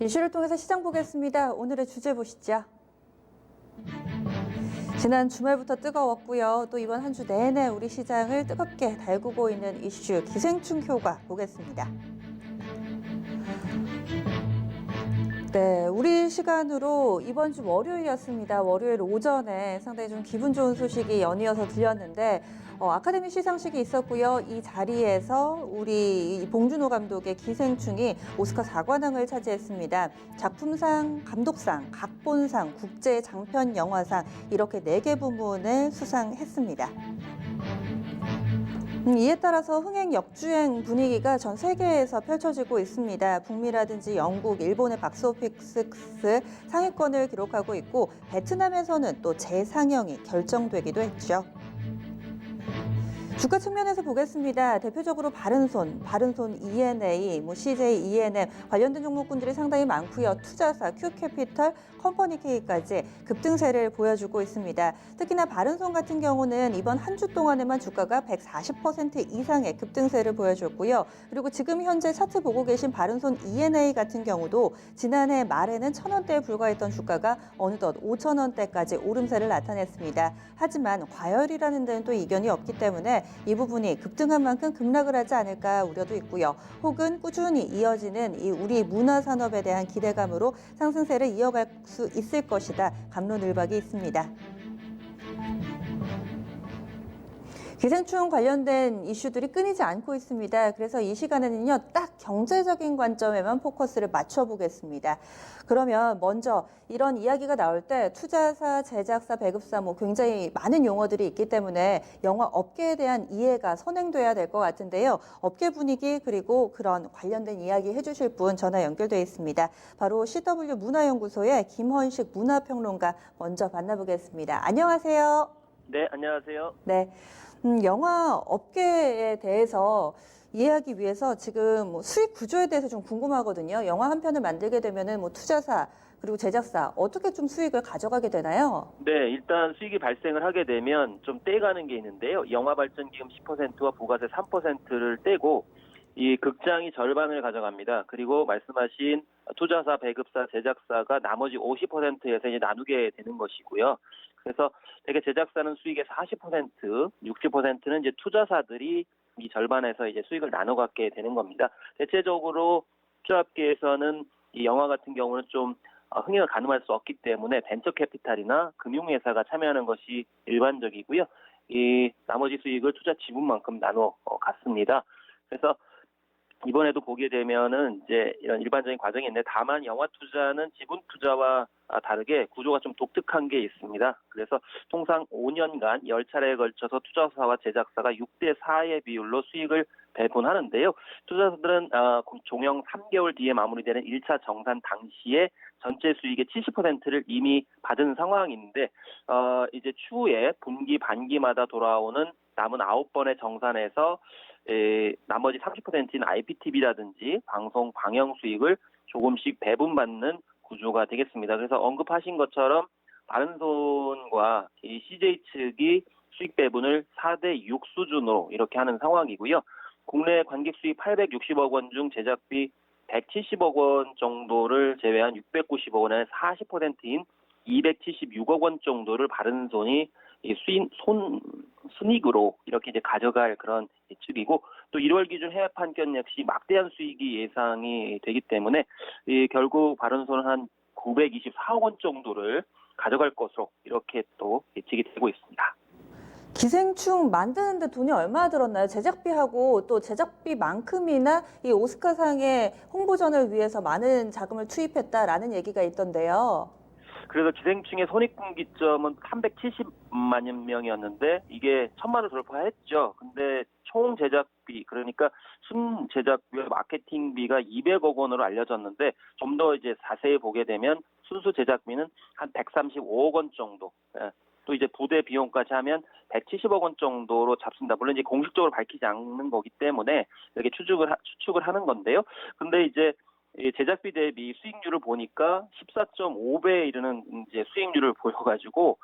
이슈를 통해서 시장 보겠습니다. 오늘의 주제 보시죠. 지난 주말부터 뜨거웠고요. 또 이번 한 주 내내 우리 시장을 뜨겁게 달구고 있는 이슈 기생충 효과 보겠습니다. 네, 우리 시간으로 이번 주 월요일이었습니다. 월요일 오전에 상당히 좀 기분 좋은 소식이 연이어서 들렸는데 아카데미 시상식이 있었고요. 이 자리에서 우리 봉준호 감독의 기생충이 오스카 4관왕을 차지했습니다. 작품상, 감독상, 각본상, 국제 장편 영화상 이렇게 4개 부문을 수상했습니다. 이에 따라서 흥행 역주행 분위기가 전 세계에서 펼쳐지고 있습니다. 북미라든지 영국, 일본의 박스오피스 상위권을 기록하고 있고 베트남에서는 또 재상영이 결정되기도 했죠. 주가 측면에서 보겠습니다. 대표적으로 바른손 ENA, CJ ENM 관련된 종목군들이 상당히 많고요. 투자사, Q캐피털, 컴퍼니K까지 급등세를 보여주고 있습니다. 특히나 바른손 같은 경우는 이번 한 주 동안에만 주가가 140% 이상의 급등세를 보여줬고요. 그리고 지금 현재 차트 보고 계신 바른손 ENA 같은 경우도 지난해 말에는 1,000원대에 불과했던 주가가 어느덧 5,000원대까지 오름세를 나타냈습니다. 하지만 과열이라는 데는 또 이견이 없기 때문에 이 부분이 급등한 만큼 급락을 하지 않을까 우려도 있고요. 혹은 꾸준히 이어지는 이 우리 문화산업에 대한 기대감으로 상승세를 이어갈 수 있을 것이다. 갑론을박이 있습니다. 기생충 관련된 이슈들이 끊이지 않고 있습니다. 그래서 이 시간에는요, 딱 경제적인 관점에만 포커스를 맞춰보겠습니다. 그러면 먼저 이런 이야기가 나올 때 투자사, 제작사, 배급사 굉장히 많은 용어들이 있기 때문에 영화 업계에 대한 이해가 선행돼야 될 것 같은데요. 업계 분위기 그리고 그런 관련된 이야기 해주실 분 전화 연결돼 있습니다. 바로 CW 문화연구소의 김헌식 문화평론가 먼저 만나보겠습니다. 안녕하세요. 네, 안녕하세요. 네. 영화 업계에 대해서 이해하기 위해서 지금 수익 구조에 대해서 좀 궁금하거든요. 영화 한 편을 만들게 되면은 투자사 그리고 제작사 어떻게 좀 수익을 가져가게 되나요? 네, 일단 수익이 발생을 하게 되면 좀 떼가는 게 있는데요. 영화 발전 기금 10%와 부가세 3%를 떼고 이 극장이 절반을 가져갑니다. 그리고 말씀하신 투자사, 배급사, 제작사가 나머지 50%에서 이제 나누게 되는 것이고요. 그래서 대개 제작사는 수익의 40%, 60%는 이제 투자사들이 이 절반에서 이제 수익을 나눠 갖게 되는 겁니다. 대체적으로 투자업계에서는 이 영화 같은 경우는 좀 흥행을 가늠할 수 없기 때문에 벤처 캐피탈이나 금융회사가 참여하는 것이 일반적이고요. 이 나머지 수익을 투자 지분만큼 나눠 갔습니다. 그래서 이번에도 보게 되면은 이제 이런 일반적인 과정이 있는데 다만 영화 투자는 지분 투자와 다르게 구조가 좀 독특한 게 있습니다. 그래서 통상 5년간 10차례에 걸쳐서 투자사와 제작사가 6대4의 비율로 수익을 배분하는데요. 투자사들은 종영 3개월 뒤에 마무리되는 1차 정산 당시에 전체 수익의 70%를 이미 받은 상황인데 이제 추후에 분기 반기마다 돌아오는 남은 9번의 정산에서 나머지 30%인 IPTV라든지 방송 방영 수익을 조금씩 배분받는 구조가 되겠습니다. 그래서 언급하신 것처럼 바른손과 이 CJ 측이 수익 배분을 4대6 수준으로 이렇게 하는 상황이고요. 국내 관객 수익 860억 원 중 제작비 170억 원 정도를 제외한 690억 원의 40%인 276억 원 정도를 바른손이 순이익으로 이렇게 이제 가져갈 그런 예측이고 또 1월 기준 해외 판권 역시 막대한 수익이 예상이 되기 때문에 결국 바른손은 한 924억 원 정도를 가져갈 것으로 이렇게 또 예측이 되고 있습니다. 기생충 만드는데 돈이 얼마나 들었나요? 제작비하고 또 제작비만큼이나 이 오스카상의 홍보전을 위해서 많은 자금을 투입했다라는 얘기가 있던데요. 그래서 기생충의 손익분기점은 370만 명이었는데 이게 1,000만을 돌파했죠. 근데 총 제작비 그러니까 순 제작비와 마케팅비가 200억 원으로 알려졌는데 좀 더 이제 자세히 보게 되면 순수 제작비는 한 135억 원 정도. 또 이제 부대 비용까지 하면 170억 원 정도로 잡습니다. 물론 이제 공식적으로 밝히지 않는 거기 때문에 이렇게 추측을 하는 건데요. 근데 이제 이 제작비 대비 수익률을 보니까 14.5배에 이르는 이제 수익률을 보여가지고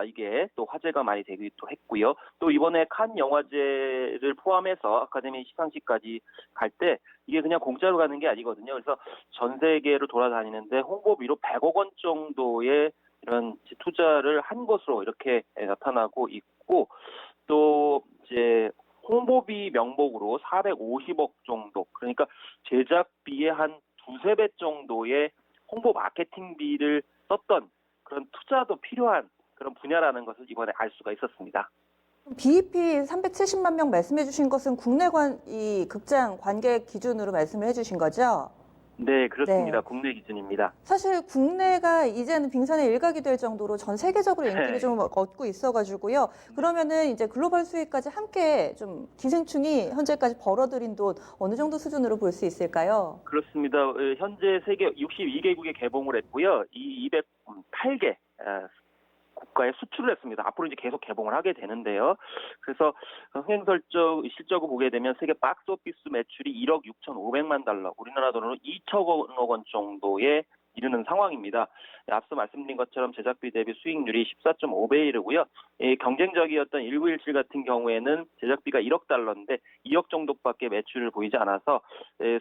이게 또 화제가 많이 되기도 했고요. 또 이번에 칸 영화제를 포함해서 아카데미 시상식까지 갈 때 이게 그냥 공짜로 가는 게 아니거든요. 그래서 전 세계로 돌아다니는데 홍보비로 100억 원 정도의 이런 투자를 한 것으로 이렇게 나타나고 있고, 또 이제 홍보비 명목으로 450억 정도, 그러니까 제작비의 한 두세 배 정도의 홍보 마케팅비를 썼던 그런 투자도 필요한 그런 분야라는 것을 이번에 알 수가 있었습니다. BEP 370만 명 말씀해 주신 것은 이 극장 관객 기준으로 말씀을 해주신 거죠? 네, 그렇습니다. 네. 국내 기준입니다. 사실 국내가 이제는 빙산의 일각이 될 정도로 전 세계적으로 인기를 좀 얻고 있어가지고요. 그러면은 이제 글로벌 수익까지 함께 좀 기생충이 현재까지 벌어들인 돈 어느 정도 수준으로 볼 수 있을까요? 그렇습니다. 현재 세계 62개국에 개봉을 했고요. 이 208개 국가에 수출을 했습니다. 앞으로 이제 계속 개봉을 하게 되는데요. 그래서 흥행 실적을 보게 되면 세계 박스오피스 매출이 1억 6,500만 달러, 우리나라 돈으로 2천억 원 정도에 이르는 상황입니다. 앞서 말씀드린 것처럼 제작비 대비 수익률이 14.5배에 이르고요. 경쟁적이었던 1917 같은 경우에는 제작비가 1억 달러인데 2억 정도밖에 매출을 보이지 않아서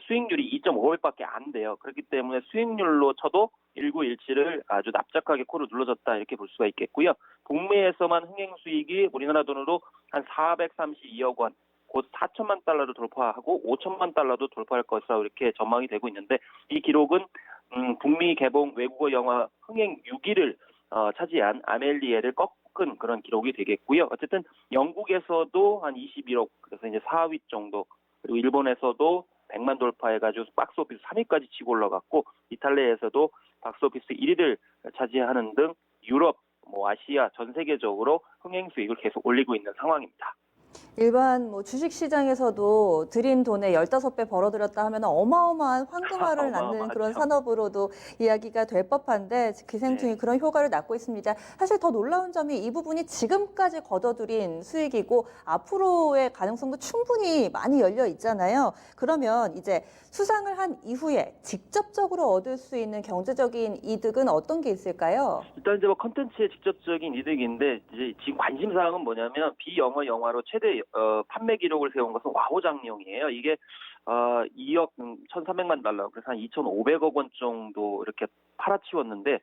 수익률이 2.5배밖에 안 돼요. 그렇기 때문에 수익률로 쳐도 1917을 아주 납작하게 코를 눌러줬다, 이렇게 볼 수가 있겠고요. 북미에서만 흥행 수익이 우리나라 돈으로 한 432억 원, 곧 4천만 달러를 돌파하고 5천만 달러도 돌파할 것이라고 이렇게 전망이 되고 있는데, 이 기록은 북미 개봉 외국어 영화 흥행 6위를 차지한 아멜리에를 꺾은 그런 기록이 되겠고요. 어쨌든 영국에서도 한 21억, 그래서 이제 4위 정도, 그리고 일본에서도 100만 돌파해가지고 박스오피스 3위까지 치고 올라갔고, 이탈리아에서도 박스오피스 1위를 차지하는 등 유럽, 아시아 전 세계적으로 흥행 수익을 계속 올리고 있는 상황입니다. 일반 주식 시장에서도 들인 돈의 15배 벌어들였다 하면 어마어마한 황금알을 낳는 그런 어마어마하죠. 산업으로도 이야기가 될 법한데 기생충이 네. 그런 효과를 낳고 있습니다. 사실 더 놀라운 점이 이 부분이 지금까지 거둬들인 수익이고 앞으로의 가능성도 충분히 많이 열려 있잖아요. 그러면 이제 수상을 한 이후에 직접적으로 얻을 수 있는 경제적인 이득은 어떤 게 있을까요? 일단 이제 컨텐츠의 직접적인 이득인데, 이제 지금 관심 사항은 뭐냐면 비영어 영화로 최대 판매 기록을 세운 것은 와호장룡이에요. 이게 2억 1,300만 달러, 그래서 한 2,500억 원 정도 이렇게 팔아치웠는데,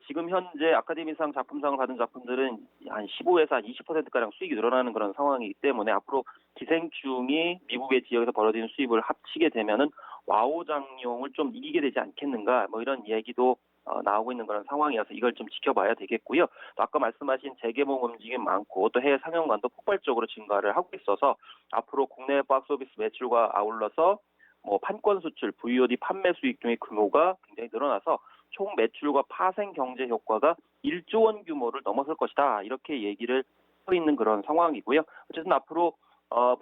지금 현재 아카데미상 작품상을 받은 작품들은 한 15에서 한 20%가량 수익이 늘어나는 그런 상황이기 때문에, 앞으로 기생충이 미국의 지역에서 벌어지는 수입을 합치게 되면은 와호장룡을 좀 이기게 되지 않겠는가, 이런 얘기도 나오고 있는 그런 상황이어서 이걸 좀 지켜봐야 되겠고요. 또 아까 말씀하신 재개봉 움직임 많고, 또 해외 상영관도 폭발적으로 증가를 하고 있어서 앞으로 국내 박스오피스 매출과 아울러서 판권 수출, VOD 판매 수익 등의 규모가 굉장히 늘어나서 총 매출과 파생 경제 효과가 1조 원 규모를 넘어설 것이다, 이렇게 얘기를 하고 있는 그런 상황이고요. 어쨌든 앞으로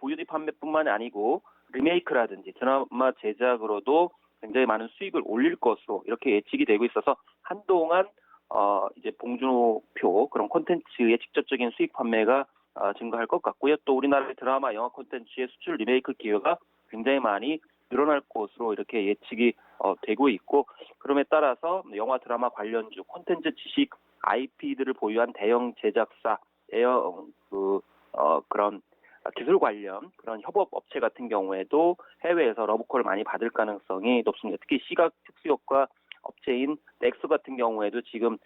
VOD 판매뿐만이 아니고 리메이크라든지 드라마 제작으로도 굉장히 많은 수익을 올릴 것으로 이렇게 예측이 되고 있어서, 한동안 이제 봉준호표 그런 콘텐츠의 직접적인 수익 판매가 증가할 것 같고요. 또 우리나라의 드라마, 영화 콘텐츠의 수출 리메이크 기회가 굉장히 많이 늘어날 것으로 이렇게 예측이 되고 있고, 그럼에 따라서 영화 드라마 관련주 콘텐츠 지식 IP들을 보유한 대형 제작사, 그런 기술 관련 그런 협업 업체 같은 경우에도 해외에서 러브콜을 많이 받을 가능성이 높습니다. 특히 시각 특수효과 업체인 넥스 같은 경우에도 지금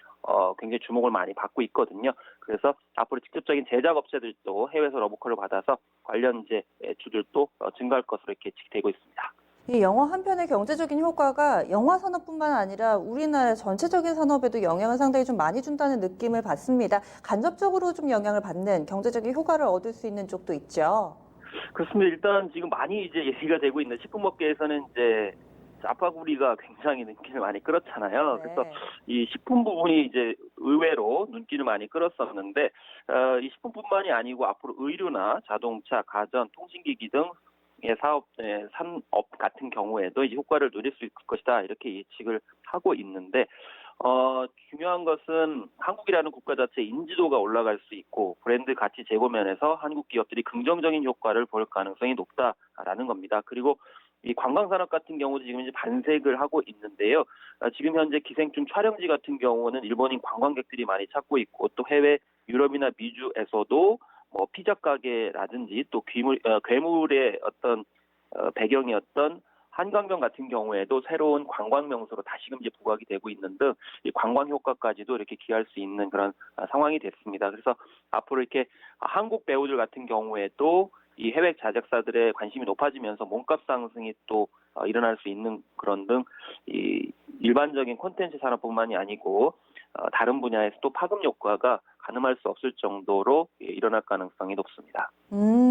굉장히 주목을 많이 받고 있거든요. 그래서 앞으로 직접적인 제작 업체들도 해외에서 러브콜을 받아서 관련 이제 매출들도 증가할 것으로 이렇게 예측되고 있습니다. 이 영화 한 편의 경제적인 효과가 영화 산업뿐만 아니라 우리나라 전체적인 산업에도 영향을 상당히 좀 많이 준다는 느낌을 받습니다. 간접적으로 좀 영향을 받는 경제적인 효과를 얻을 수 있는 쪽도 있죠. 그렇습니다. 일단 지금 많이 이제 얘기가 되고 있는 식품업계에서는 이제 짜파구리가 굉장히 눈길을 많이 끌었잖아요. 그래서 네. 이 식품 부분이 이제 의외로 눈길을 많이 끌었었는데, 이 식품뿐만이 아니고 앞으로 의류나 자동차, 가전, 통신기기 등의 산업 같은 경우에도 이제 효과를 누릴 수 있을 것이다, 이렇게 예측을 하고 있는데, 중요한 것은 한국이라는 국가 자체의 인지도가 올라갈 수 있고 브랜드 가치 제고 면에서 한국 기업들이 긍정적인 효과를 볼 가능성이 높다라는 겁니다. 그리고 이 관광산업 같은 경우도 지금 이제 반색을 하고 있는데요. 지금 현재 기생충 촬영지 같은 경우는 일본인 관광객들이 많이 찾고 있고 또 해외 유럽이나 미주에서도 뭐 피자 가게라든지 또 괴물의 어떤 배경이었던 한강변 같은 경우에도 새로운 관광 명소로 다시금 이제 부각이 되고 있는 등 이 관광 효과까지도 이렇게 기할 수 있는 그런 상황이 됐습니다. 그래서 앞으로 이렇게 한국 배우들 같은 경우에도 이 해외 제작사들의 관심이 높아지면서 몸값 상승이 또 일어날 수 있는 그런 등 이 일반적인 콘텐츠 산업뿐만이 아니고 다른 분야에서도 파급 효과가 가늠할 수 없을 정도로 일어날 가능성이 높습니다.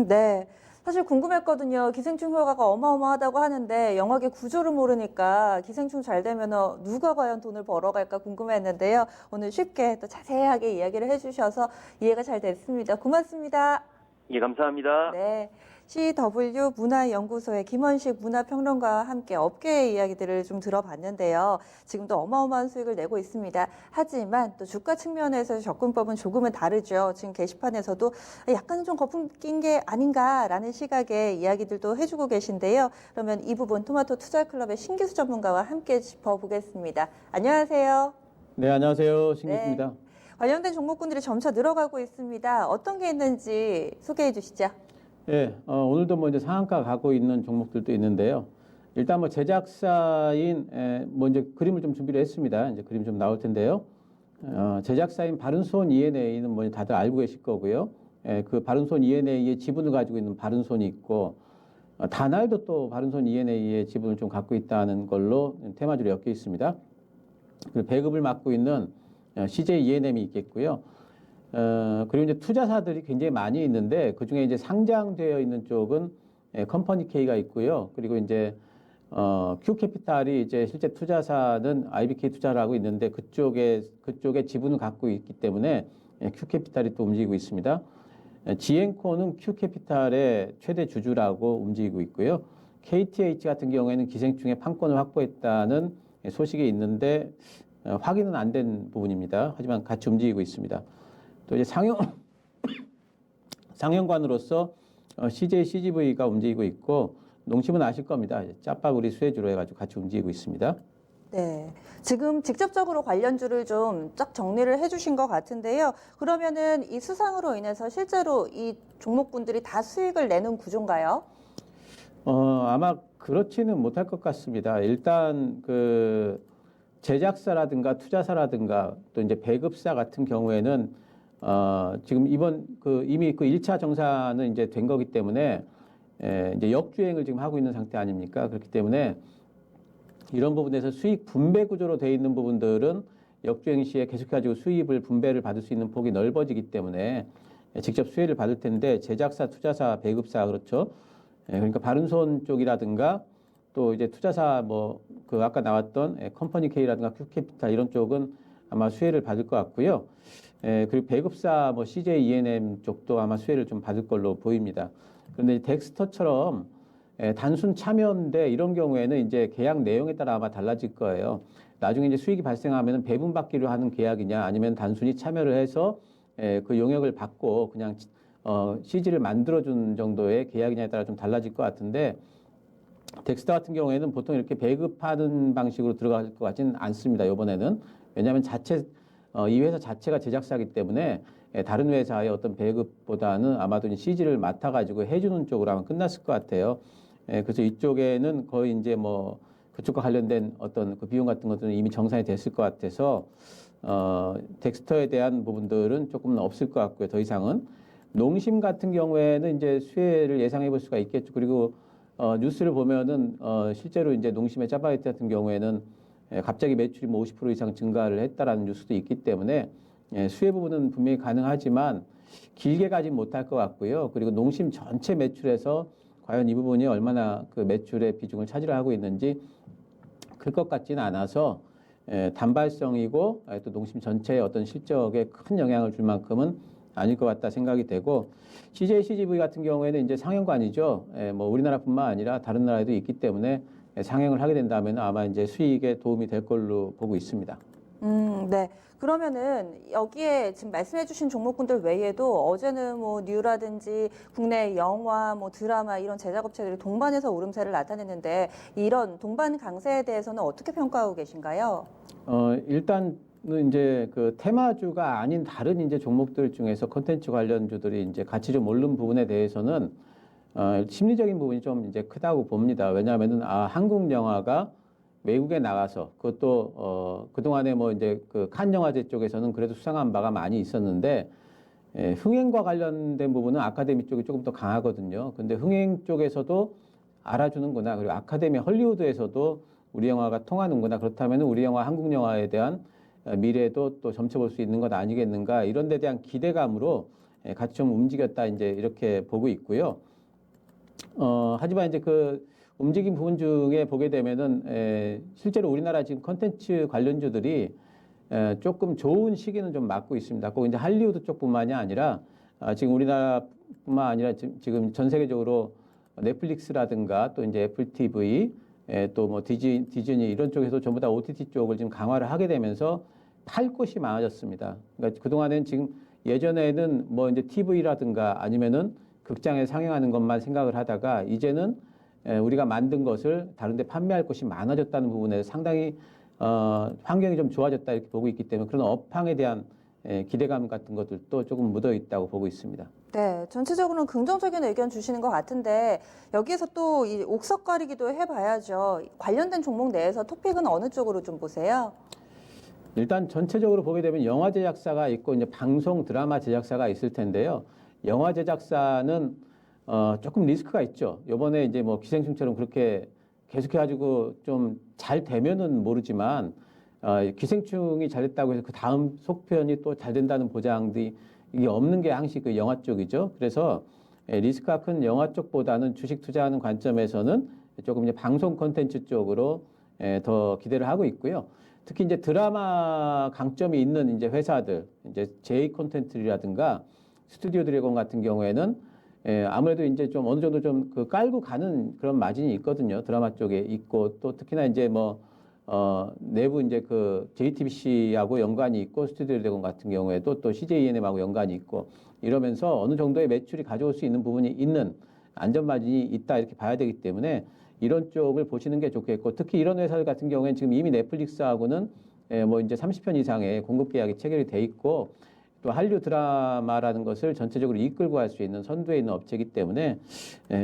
네. 사실 궁금했거든요. 기생충 효과가 어마어마하다고 하는데 영화계 구조를 모르니까 기생충 잘 되면 누가 과연 돈을 벌어갈까 궁금했는데요. 오늘 쉽게 또 자세하게 이야기를 해주셔서 이해가 잘 됐습니다. 고맙습니다. 예, 감사합니다. 네. CW 문화연구소의 김원식 문화평론가와 함께 업계의 이야기들을 좀 들어봤는데요. 지금도 어마어마한 수익을 내고 있습니다. 하지만 또 주가 측면에서 접근법은 조금은 다르죠. 지금 게시판에서도 약간 좀 거품 낀 게 아닌가라는 시각의 이야기들도 해주고 계신데요. 그러면 이 부분 토마토 투자클럽의 신기수 전문가와 함께 짚어보겠습니다. 안녕하세요. 네, 안녕하세요. 신기수입니다. 네. 관련된 종목군들이 점차 늘어가고 있습니다. 어떤 게 있는지 소개해 주시죠. 네, 오늘도 뭐 이제 상한가 가고 있는 종목들도 있는데요. 일단 뭐 제작사인 뭐 이제 그림을 좀 준비를 했습니다. 이제 그림 좀 나올 텐데요. 제작사인 바른손 E&A는 뭐 다들 알고 계실 거고요. 그 바른손 E&A의 지분을 가지고 있는 바른손이 있고 다날도 또 바른손 E&A의 지분을 좀 갖고 있다는 걸로 테마주로 엮여 있습니다. 그리고 배급을 맡고 있는 CJ E&M이 있겠고요. 그리고 이제 투자사들이 굉장히 많이 있는데 그 중에 이제 상장되어 있는 쪽은 컴퍼니 K가 있고요. 그리고 이제 Q캐피탈이 이제 실제 투자사는 IBK 투자를 하고 있는데 그쪽에 지분을 갖고 있기 때문에 Q캐피탈이 또 움직이고 있습니다. 지앤코는 Q캐피탈의 최대 주주라고 움직이고 있고요. KTH 같은 경우에는 기생충의 판권을 확보했다는 소식이 있는데 확인은 안 된 부분입니다. 하지만 같이 움직이고 있습니다. 또 이제 상영관으로서 CJ CGV가 움직이고 있고 농심은 아실 겁니다. 짜파구리 수혜주로 해가지고 같이 움직이고 있습니다. 네, 지금 직접적으로 관련주를 좀 쫙 정리를 해주신 것 같은데요. 그러면은 이 수상으로 인해서 실제로 이 종목군들이 다 수익을 내는 구조인가요? 아마 그렇지는 못할 것 같습니다. 일단 그 제작사라든가 투자사라든가 또 이제 배급사 같은 경우에는 지금 이번 이미 그 1차 정산은 이제 된 거기 때문에 이제 역주행을 지금 하고 있는 상태 아닙니까? 그렇기 때문에 이런 부분에서 수익 분배 구조로 되어 있는 부분들은 역주행 시에 계속해가지고 수입을 분배를 받을 수 있는 폭이 넓어지기 때문에 직접 수혜를 받을 텐데 제작사, 투자사, 배급사 그렇죠. 그러니까 바른손 쪽이라든가 또 이제 투자사 뭐 그 아까 나왔던 컴퍼니 K라든가 Q캐피탈 이런 쪽은 아마 수혜를 받을 것 같고요. 그리고 배급사 뭐 CJ E&M 쪽도 아마 수혜를 좀 받을 걸로 보입니다. 그런데 덱스터처럼 단순 참여인데 이런 경우에는 이제 계약 내용에 따라 아마 달라질 거예요. 나중에 이제 수익이 발생하면 배분받기로 하는 계약이냐 아니면 단순히 참여를 해서 그 용역을 받고 그냥 CG를 만들어준 정도의 계약이냐에 따라 좀 달라질 것 같은데 덱스터 같은 경우에는 보통 이렇게 배급하는 방식으로 들어갈 것 같지는 않습니다. 이번에는. 왜냐하면 이 회사 자체가 제작사이기 때문에 다른 회사의 어떤 배급보다는 아마도 CG를 맡아가지고 해주는 쪽으로 아마 끝났을 것 같아요. 그래서 이쪽에는 거의 이제 뭐 그쪽과 관련된 어떤 그 비용 같은 것들은 이미 정산이 됐을 것 같아서 덱스터에 대한 부분들은 조금은 없을 것 같고요. 더 이상은. 농심 같은 경우에는 이제 수혜를 예상해 볼 수가 있겠죠. 그리고 뉴스를 보면은 실제로 이제 농심의 짜파게티 같은 경우에는 갑자기 매출이 뭐 50% 이상 증가를 했다라는 뉴스도 있기 때문에 수혜 부분은 분명히 가능하지만 길게 가진 못할 것 같고요. 그리고 농심 전체 매출에서 과연 이 부분이 얼마나 그 매출의 비중을 차지를 하고 있는지 클 것 같지는 않아서 단발성이고 또 농심 전체의 어떤 실적에 큰 영향을 줄 만큼은 아닐 것 같다 생각이 되고 CJ CGV 같은 경우에는 이제 상영관이죠. 뭐 우리나라뿐만 아니라 다른 나라에도 있기 때문에 상영을 하게 된다면 아마 이제 수익에 도움이 될 걸로 보고 있습니다. 네. 그러면은 여기에 지금 말씀해주신 종목군들 외에도 어제는 뭐 뉴라든지 국내 영화, 뭐 드라마 이런 제작업체들이 동반해서 오름세를 나타냈는데 이런 동반 강세에 대해서는 어떻게 평가하고 계신가요? 일단은 이제 그 테마주가 아닌 다른 이제 종목들 중에서 콘텐츠 관련주들이 이제 같이 좀 오른 부분에 대해서는 심리적인 부분이 좀 이제 크다고 봅니다. 왜냐하면은 한국 영화가 외국에 나가서 그것도 그동안에 뭐 이제 그 칸 영화제 쪽에서는 그래도 수상한 바가 많이 있었는데 흥행과 관련된 부분은 아카데미 쪽이 조금 더 강하거든요. 근데 흥행 쪽에서도 알아주는구나. 그리고 아카데미 헐리우드에서도 우리 영화가 통하는구나. 그렇다면 우리 영화, 한국 영화에 대한 미래도 또 점쳐볼 수 있는 것 아니겠는가. 이런 데 대한 기대감으로 같이 좀 움직였다. 이제 이렇게 보고 있고요. 하지만 이제 그 움직임 부분 중에 보게 되면은 실제로 우리나라 지금 컨텐츠 관련주들이 조금 좋은 시기는 좀 맞고 있습니다. 꼭 이제 할리우드 쪽뿐만이 아니라 지금 우리나라뿐만 아니라 지금 전 세계적으로 넷플릭스라든가 또 이제 애플 TV 또 뭐 디즈니 이런 쪽에서 전부 다 OTT 쪽을 지금 강화를 하게 되면서 팔 곳이 많아졌습니다. 그러니까 그동안은 지금 예전에는 뭐 이제 TV라든가 아니면은 극장에 상영하는 것만 생각을 하다가 이제는 우리가 만든 것을 다른 데 판매할 곳이 많아졌다는 부분에서 상당히 환경이 좀 좋아졌다 이렇게 보고 있기 때문에 그런 업황에 대한 기대감 같은 것들도 조금 묻어 있다고 보고 있습니다. 네, 전체적으로는 긍정적인 의견 주시는 것 같은데 여기에서 또 이 옥석 가리기도 해봐야죠. 관련된 종목 내에서 토픽은 어느 쪽으로 좀 보세요? 일단 전체적으로 보게 되면 영화 제작사가 있고 이제 방송 드라마 제작사가 있을 텐데요. 영화 제작사는 조금 리스크가 있죠. 이번에 이제 뭐 기생충처럼 그렇게 계속해가지고 좀 잘 되면은 모르지만 기생충이 잘 됐다고 해서 그 다음 속편이 또 잘 된다는 보장들이 이게 없는 게 항상 그 영화 쪽이죠. 그래서 리스크가 큰 영화 쪽보다는 주식 투자하는 관점에서는 조금 이제 방송 콘텐츠 쪽으로 더 기대를 하고 있고요. 특히 이제 드라마 강점이 있는 이제 회사들, 이제 J 콘텐츠라든가 스튜디오 드래곤 같은 경우에는 아무래도 이제 좀 어느 정도 좀 그 깔고 가는 그런 마진이 있거든요. 드라마 쪽에 있고 또 특히나 이제 뭐 내부 이제 그 JTBC하고 연관이 있고 스튜디오 드래곤 같은 경우에도 또 CJENM하고 연관이 있고 이러면서 어느 정도의 매출이 가져올 수 있는 부분이 있는 안전 마진이 있다 이렇게 봐야 되기 때문에 이런 쪽을 보시는 게 좋겠고 특히 이런 회사들 같은 경우에는 지금 이미 넷플릭스하고는 뭐 이제 30편 이상의 공급 계약이 체결이 돼 있고 또 한류 드라마라는 것을 전체적으로 이끌고 갈 수 있는 선두에 있는 업체이기 때문에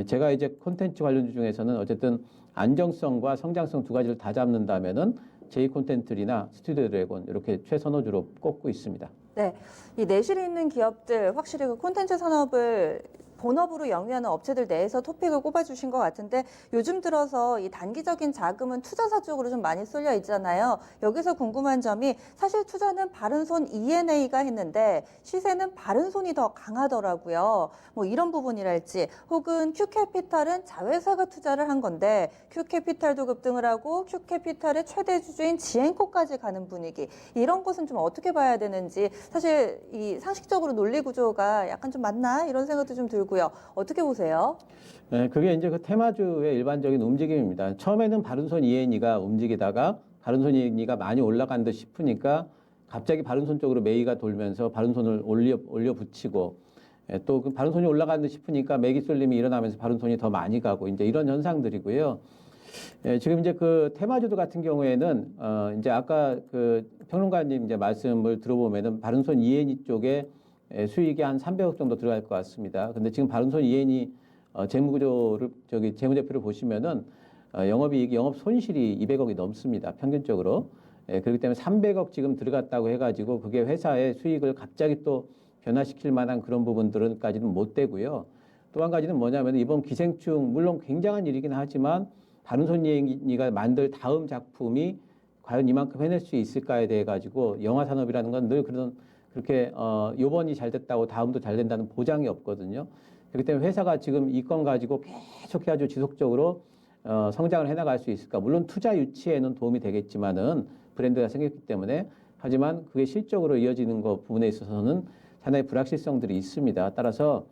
제가 이제 콘텐츠 관련주 중에서는 어쨌든 안정성과 성장성 두 가지를 다 잡는다면은 J 콘텐츠나 스튜디오 드래곤 이렇게 최선호주로 꼽고 있습니다. 네, 이 내실이 있는 기업들 확실히 그 콘텐츠 산업을 본업으로 영위하는 업체들 내에서 토픽을 꼽아주신 것 같은데 요즘 들어서 이 단기적인 자금은 투자사 쪽으로 좀 많이 쏠려 있잖아요. 여기서 궁금한 점이 사실 투자는 바른손 ENA가 했는데 시세는 바른손이 더 강하더라고요. 뭐 이런 부분이랄지 혹은 큐캐피탈은 자회사가 투자를 한 건데 큐캐피탈도 급등을 하고 큐캐피탈의 최대 주주인 지앤코까지 가는 분위기 이런 것은 좀 어떻게 봐야 되는지 사실 이 상식적으로 논리 구조가 약간 좀 맞나 이런 생각도 좀 들고 어떻게 보세요? 네, 그게 이제 그 테마주의 일반적인 움직임입니다. 처음에는 바른손 이엔이가 움직이다가 바른손 이엔이가 많이 올라간 듯 싶으니까 갑자기 바른손 쪽으로 매기가 돌면서 바른손을 올려 붙이고 또 그 바른손이 올라간 듯 싶으니까 매기 쏠림이 일어나면서 바른손이 더 많이 가고 이제 이런 현상들이고요. 지금 이제 그 테마주들 같은 경우에는 이제 아까 그 평론가님 이제 말씀을 들어보면은 바른손 이엔이 쪽에 수익이 한 300억 정도 들어갈 것 같습니다. 근데 지금 바른손 이엔이 재무구조를 재무제표를 보시면은 영업이익, 영업 손실이 200억이 넘습니다. 평균적으로. 그렇기 때문에 300억 지금 들어갔다고 해가지고 그게 회사의 수익을 갑자기 또 변화시킬 만한 그런 부분들은까지는 못 되고요. 또 한 가지는 뭐냐면 이번 기생충 물론 굉장한 일이긴 하지만 바른손 이엔이가 만들 다음 작품이 과연 이만큼 해낼 수 있을까에 대해 가지고 영화 산업이라는 건 늘 그렇게 요번이 잘 됐다고 다음도 잘 된다는 보장이 없거든요. 그렇기 때문에 회사가 지금 이 건 가지고 계속 해가지고 지속적으로 성장을 해나갈 수 있을까? 물론 투자 유치에는 도움이 되겠지만은 브랜드가 생겼기 때문에 하지만 그게 실적으로 이어지는 것 부분에 있어서는 상당히 불확실성들이 있습니다. 따라서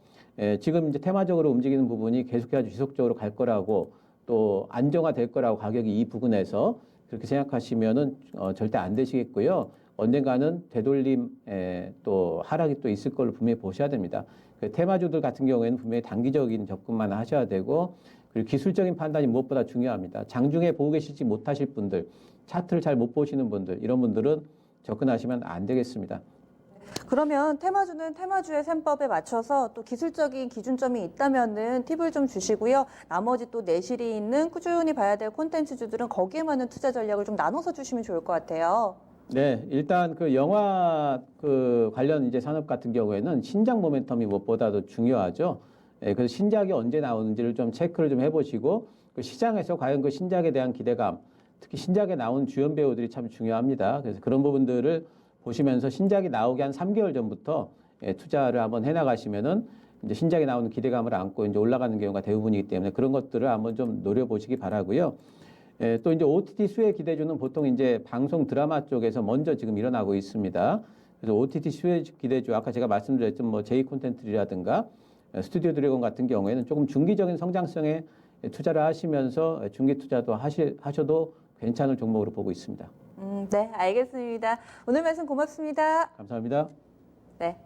지금 이제 테마적으로 움직이는 부분이 계속해서 지속적으로 갈 거라고 또 안정화될 거라고 가격이 이 부분에서 그렇게 생각하시면은 절대 안 되시겠고요. 언젠가는 되돌림 또 하락이 또 있을 걸로 분명히 보셔야 됩니다. 그 테마주들 같은 경우에는 분명히 단기적인 접근만 하셔야 되고 그리고 기술적인 판단이 무엇보다 중요합니다. 장중에 보고 계시지 못하실 분들, 차트를 잘 못 보시는 분들 이런 분들은 접근하시면 안 되겠습니다. 그러면 테마주는 테마주의 셈법에 맞춰서 또 기술적인 기준점이 있다면은 팁을 좀 주시고요. 나머지 또 내실이 있는 꾸준히 봐야 될 콘텐츠주들은 거기에 맞는 투자 전략을 좀 나눠서 주시면 좋을 것 같아요. 네, 일단 그 영화 그 관련 이제 산업 같은 경우에는 신작 모멘텀이 무엇보다도 중요하죠. 예, 그래서 신작이 언제 나오는지를 좀 체크를 좀 해보시고 그 시장에서 과연 그 신작에 대한 기대감, 특히 신작에 나온 주연 배우들이 참 중요합니다. 그래서 그런 부분들을 보시면서 신작이 나오기 한 3개월 전부터 투자를 한번 해나가시면은 이제 신작에 나오는 기대감을 안고 이제 올라가는 경우가 대부분이기 때문에 그런 것들을 한번 좀 노려보시기 바라고요. 또 이제 OTT 수혜 기대주는 보통 이제 방송 드라마 쪽에서 먼저 지금 일어나고 있습니다. 그래서 OTT 수혜 기대주 아까 제가 말씀드렸던 뭐 J 콘텐츠라든가 스튜디오 드래곤 같은 경우에는 조금 중기적인 성장성에 투자를 하시면서 중기 투자도 하셔도 괜찮을 종목으로 보고 있습니다. 네, 알겠습니다. 오늘 말씀 고맙습니다. 감사합니다. 네.